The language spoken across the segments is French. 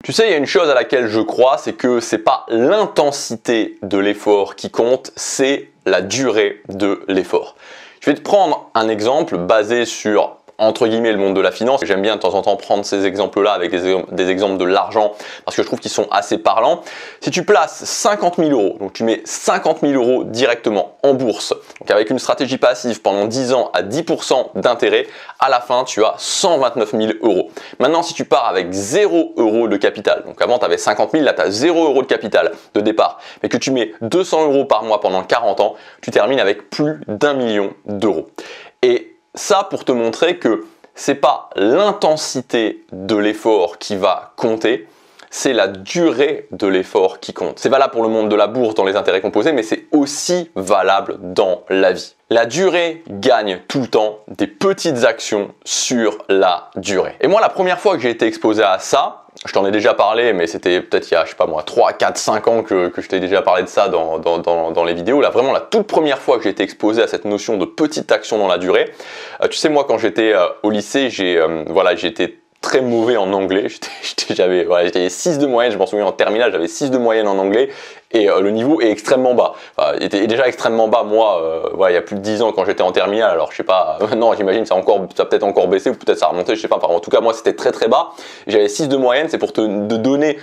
Tu sais, il y a une chose à laquelle je crois, c'est que c'est pas l'intensité de l'effort qui compte, c'est la durée de l'effort. Je vais te prendre un exemple basé sur, entre guillemets, le monde de la finance. J'aime bien de temps en temps prendre ces exemples-là avec des exemples de l'argent parce que je trouve qu'ils sont assez parlants. Si tu places 50 000 euros, donc tu mets 50 000 euros directement en bourse, donc avec une stratégie passive pendant 10 ans à 10% d'intérêt, à la fin, tu as 129 000 euros. Maintenant, si tu pars avec 0 euros de capital, donc avant tu avais 50 000, là tu as 0 euros de capital de départ, mais que tu mets 200 euros par mois pendant 40 ans, tu termines avec plus d'1 million d'euros. Et ça pour te montrer que c'est pas l'intensité de l'effort qui va compter, c'est la durée de l'effort qui compte. C'est valable pour le monde de la bourse dans les intérêts composés, mais c'est aussi valable dans la vie. La durée gagne tout le temps des petites actions sur la durée. Et moi, la première fois que j'ai été exposé à ça, je t'en ai déjà parlé, mais c'était peut-être il y a, je sais pas moi, 3, 4, 5 ans que je t'ai déjà parlé de ça dans les vidéos. Là, vraiment, la toute première fois que j'ai été exposé à cette notion de petite action dans la durée. Tu sais, moi, quand j'étais au lycée, j'étais très mauvais en anglais. J'avais 6 de moyenne, je m'en souviens en terminale, j'avais 6 de moyenne en anglais et le niveau est extrêmement bas. Il était déjà extrêmement bas, moi, il y a plus de 10 ans quand j'étais en terminale. Alors, je sais pas, non, j'imagine ça a peut-être encore baissé ou peut-être ça a remonté, je sais pas. En tout cas, moi, c'était très très bas. J'avais 6 de moyenne, c'est pour te donner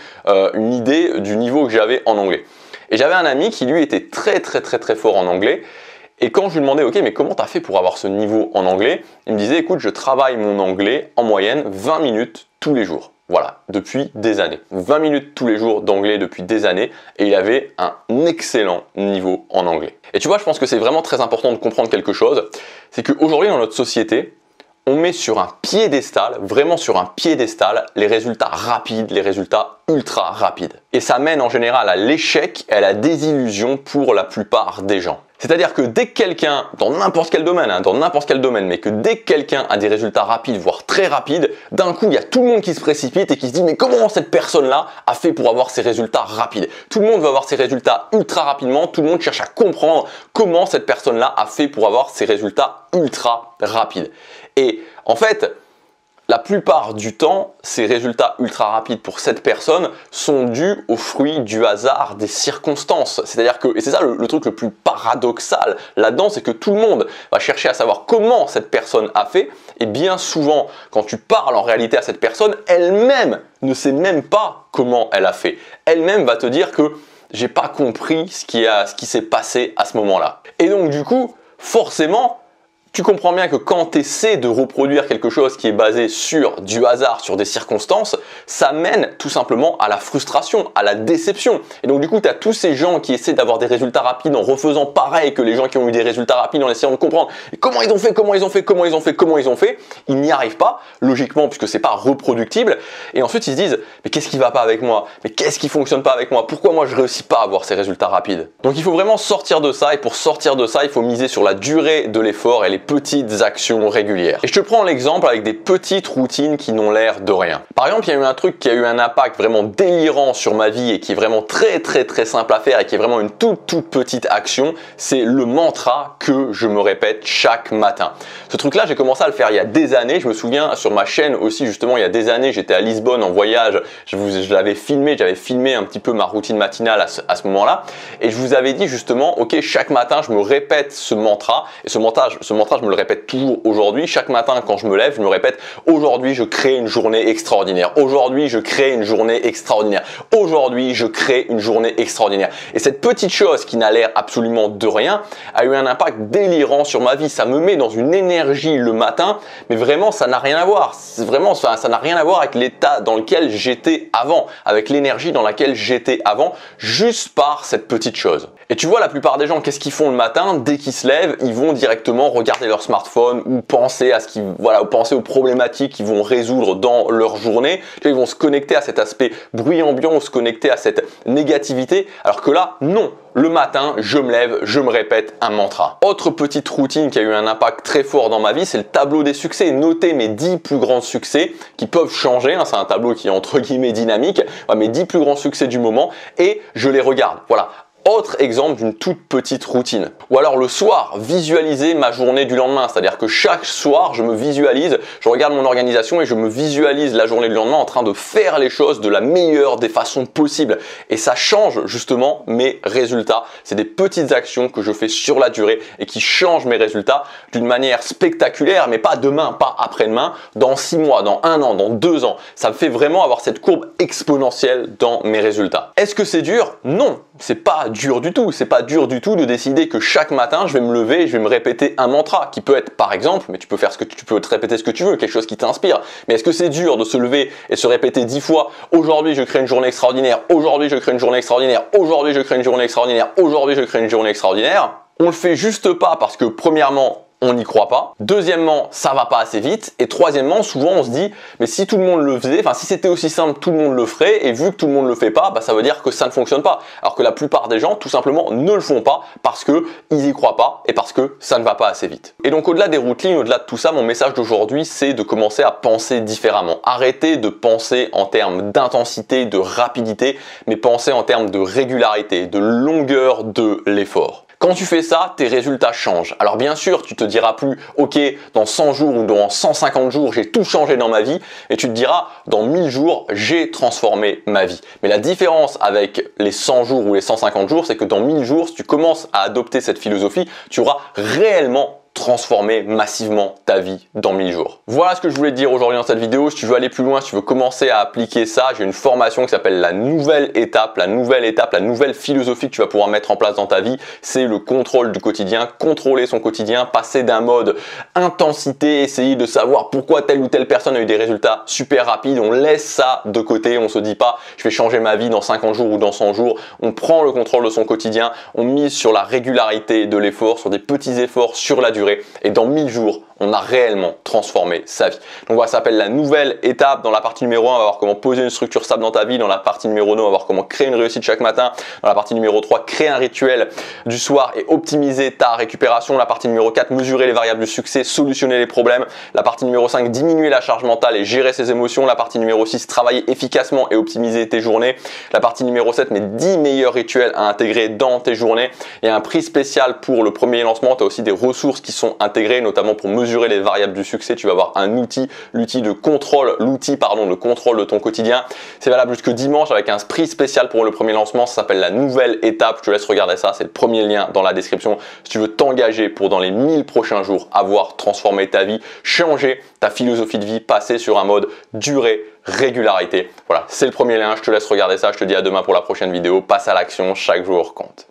une idée du niveau que j'avais en anglais. Et j'avais un ami qui, lui, était très très très très fort en anglais. Et quand je lui demandais, ok, mais comment tu as fait pour avoir ce niveau en anglais? Il me disait, écoute, je travaille mon anglais en moyenne 20 minutes tous les jours. Voilà, depuis des années. 20 minutes tous les jours d'anglais depuis des années et il avait un excellent niveau en anglais. Et tu vois, je pense que c'est vraiment très important de comprendre quelque chose. C'est qu'aujourd'hui, dans notre société, on met sur un piédestal, vraiment sur un piédestal, les résultats rapides, les résultats ultra rapides. Et ça mène en général à l'échec et à la désillusion pour la plupart des gens. C'est-à-dire que dès que quelqu'un, dans n'importe quel domaine, mais que dès que quelqu'un a des résultats rapides, voire très rapides, d'un coup, il y a tout le monde qui se précipite et qui se dit mais comment cette personne-là a fait pour avoir ces résultats rapides? Tout le monde veut avoir ces résultats ultra rapidement, tout le monde cherche à comprendre comment cette personne-là a fait pour avoir ces résultats ultra rapides. Et en fait, la plupart du temps, ces résultats ultra rapides pour cette personne sont dus au fruit du hasard des circonstances. C'est-à-dire que, et c'est ça le truc le plus paradoxal là-dedans, c'est que tout le monde va chercher à savoir comment cette personne a fait. Et bien souvent, quand tu parles en réalité à cette personne, elle-même ne sait même pas comment elle a fait. Elle-même va te dire que j'ai pas compris ce qui s'est passé à ce moment-là. Et donc du coup, forcément, tu comprends bien que quand tu essaies de reproduire quelque chose qui est basé sur du hasard, sur des circonstances, ça mène tout simplement à la frustration, à la déception. Et donc du coup, tu as tous ces gens qui essaient d'avoir des résultats rapides en refaisant pareil que les gens qui ont eu des résultats rapides, en essayant de comprendre comment ils ont fait, ils n'y arrivent pas, logiquement, puisque c'est pas reproductible. Et ensuite, ils se disent, mais qu'est-ce qui va pas avec moi? Mais qu'est-ce qui fonctionne pas avec moi? Pourquoi moi je réussis pas à avoir ces résultats rapides? Donc il faut vraiment sortir de ça, et pour sortir de ça, il faut miser sur la durée de l'effort et les petites actions régulières. Et je te prends l'exemple avec des petites routines qui n'ont l'air de rien. Par exemple, il y a eu un truc qui a eu un impact vraiment délirant sur ma vie et qui est vraiment très simple à faire et qui est vraiment une toute petite action, c'est le mantra que je me répète chaque matin. Ce truc-là, j'ai commencé à le faire il y a des années. Je me souviens sur ma chaîne aussi, justement, il y a des années, j'étais à Lisbonne en voyage. Je l'avais filmé, j'avais filmé un petit peu ma routine matinale à ce moment-là. Et je vous avais dit justement, ok, chaque matin, je me répète ce mantra. Et ce mantra, je me le répète toujours aujourd'hui. Chaque matin, quand je me lève, je me répète aujourd'hui, je crée une journée extraordinaire. Aujourd'hui, je crée une journée extraordinaire. Aujourd'hui, je crée une journée extraordinaire. Et cette petite chose qui n'a l'air absolument de rien a eu un impact délirant sur ma vie. Ça me met dans une énergie le matin, mais vraiment, ça n'a rien à voir. Vraiment, ça n'a rien à voir avec l'état dans lequel j'étais avant, avec l'énergie dans laquelle j'étais avant, juste par cette petite chose. Et tu vois, la plupart des gens, qu'est-ce qu'ils font le matin? Dès qu'ils se lèvent, ils vont directement regarder leur smartphone ou penser penser aux problématiques qu'ils vont résoudre dans leur journée. Tu vois, ils vont se connecter à cet aspect bruit ambiant, se connecter à cette négativité. Alors que là, non. Le matin, je me lève, je me répète un mantra. Autre petite routine qui a eu un impact très fort dans ma vie, c'est le tableau des succès. Noter mes 10 plus grands succès qui peuvent changer. C'est un tableau qui est entre guillemets dynamique. Mes 10 plus grands succès du moment et je les regarde. Voilà. Autre exemple d'une toute petite routine. Ou alors le soir, visualiser ma journée du lendemain. C'est-à-dire que chaque soir, je me visualise, je regarde mon organisation et je me visualise la journée du lendemain en train de faire les choses de la meilleure des façons possibles. Et ça change justement mes résultats. C'est des petites actions que je fais sur la durée et qui changent mes résultats d'une manière spectaculaire, mais pas demain, pas après-demain, dans 6 mois, dans 1 an, dans 2 ans. Ça me fait vraiment avoir cette courbe exponentielle dans mes résultats. Est-ce que c'est dur? Non, c'est pas dur du tout. C'est pas dur du tout de décider que chaque matin, je vais me lever et je vais me répéter un mantra qui peut être, par exemple, mais tu peux te répéter ce que tu veux, quelque chose qui t'inspire. Mais est-ce que c'est dur de se lever et se répéter 10 fois, aujourd'hui je crée une journée extraordinaire, aujourd'hui je crée une journée extraordinaire, aujourd'hui je crée une journée extraordinaire, aujourd'hui je crée une journée extraordinaire? On le fait juste pas parce que premièrement, on n'y croit pas. Deuxièmement, ça va pas assez vite. Et troisièmement, souvent on se dit, mais si tout le monde le faisait, enfin si c'était aussi simple, tout le monde le ferait. Et vu que tout le monde le fait pas, bah, ça veut dire que ça ne fonctionne pas. Alors que la plupart des gens, tout simplement, ne le font pas parce que ils y croient pas et parce que ça ne va pas assez vite. Et donc au-delà des routines, au-delà de tout ça, mon message d'aujourd'hui, c'est de commencer à penser différemment. Arrêtez de penser en termes d'intensité, de rapidité, mais pensez en termes de régularité, de longueur de l'effort. Quand tu fais ça, tes résultats changent. Alors bien sûr, tu te diras plus, ok, dans 100 jours ou dans 150 jours, j'ai tout changé dans ma vie. Et tu te diras, dans 1000 jours, j'ai transformé ma vie. Mais la différence avec les 100 jours ou les 150 jours, c'est que dans 1000 jours, si tu commences à adopter cette philosophie, tu auras réellement transformer massivement ta vie dans 1000 jours. Voilà ce que je voulais te dire aujourd'hui dans cette vidéo. Si tu veux aller plus loin, si tu veux commencer à appliquer ça, j'ai une formation qui s'appelle la nouvelle étape, la nouvelle philosophie que tu vas pouvoir mettre en place dans ta vie. C'est le contrôle du quotidien, contrôler son quotidien, passer d'un mode intensité, essayer de savoir pourquoi telle ou telle personne a eu des résultats super rapides. On laisse ça de côté, on se dit pas je vais changer ma vie dans 50 jours ou dans 100 jours. On prend le contrôle de son quotidien, on mise sur la régularité de l'effort, sur des petits efforts sur la durée. Et dans 1000 jours, on a réellement transformé sa vie. Donc voilà, ça s'appelle la nouvelle étape. Dans la partie numéro 1, on va voir comment poser une structure stable dans ta vie. Dans la partie numéro 2, on va voir comment créer une réussite chaque matin. Dans la partie numéro 3, créer un rituel du soir et optimiser ta récupération. La partie numéro 4, mesurer les variables du succès, solutionner les problèmes. La partie numéro 5, diminuer la charge mentale et gérer ses émotions. La partie numéro 6, travailler efficacement et optimiser tes journées. La partie numéro 7, mes 10 meilleurs rituels à intégrer dans tes journées. Il y a un prix spécial pour le premier lancement. Tu as aussi des ressources qui sont intégrées, notamment pour mesurer les variables du succès. Tu vas avoir un outil, l'outil de contrôle de ton quotidien. C'est valable jusque dimanche avec un prix spécial pour le premier lancement. Ça s'appelle la nouvelle étape. Je te laisse regarder ça. C'est le premier lien dans la description. Si tu veux t'engager pour dans les 1000 prochains jours avoir transformé ta vie, changer ta philosophie de vie, passer sur un mode durée, régularité. Voilà, c'est le premier lien. Je te laisse regarder ça. Je te dis à demain pour la prochaine vidéo. Passe à l'action. Chaque jour compte.